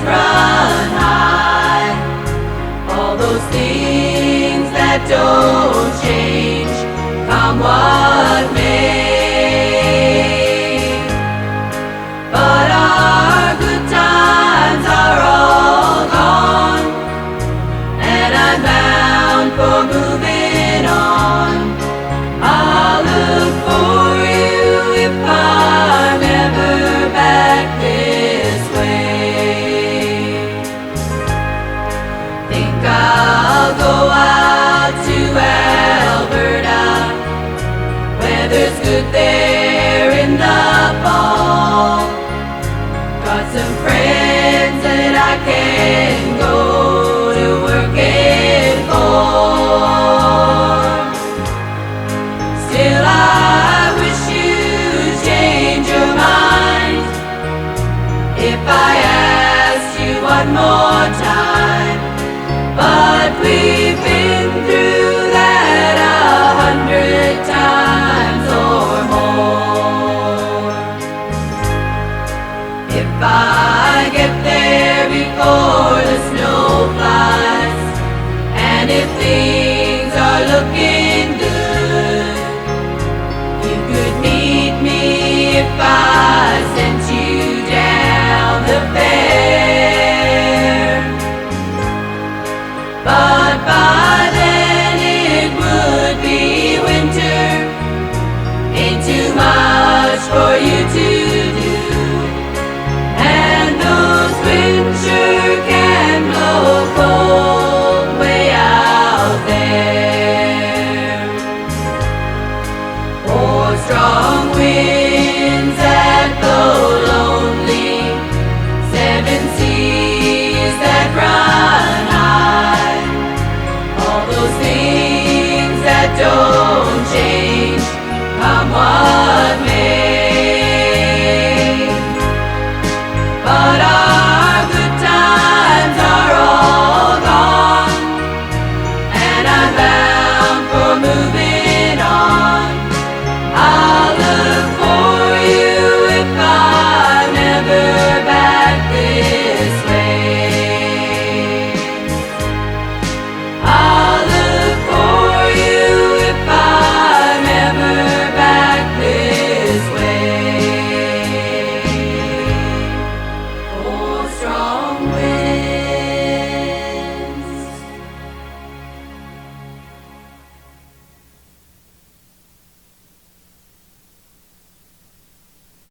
run high. All those things that don't change, come what may. But our good times are all gone, and I'm bound for moving on. I'll look for you if I'm ever back this way. Think I'll go out to Alberta, weather's good there in the fall. Got some friends that I can go to work it for. Still I wish you'd change your mind if I asked you one more time. But we've been through that 100 times or more. If I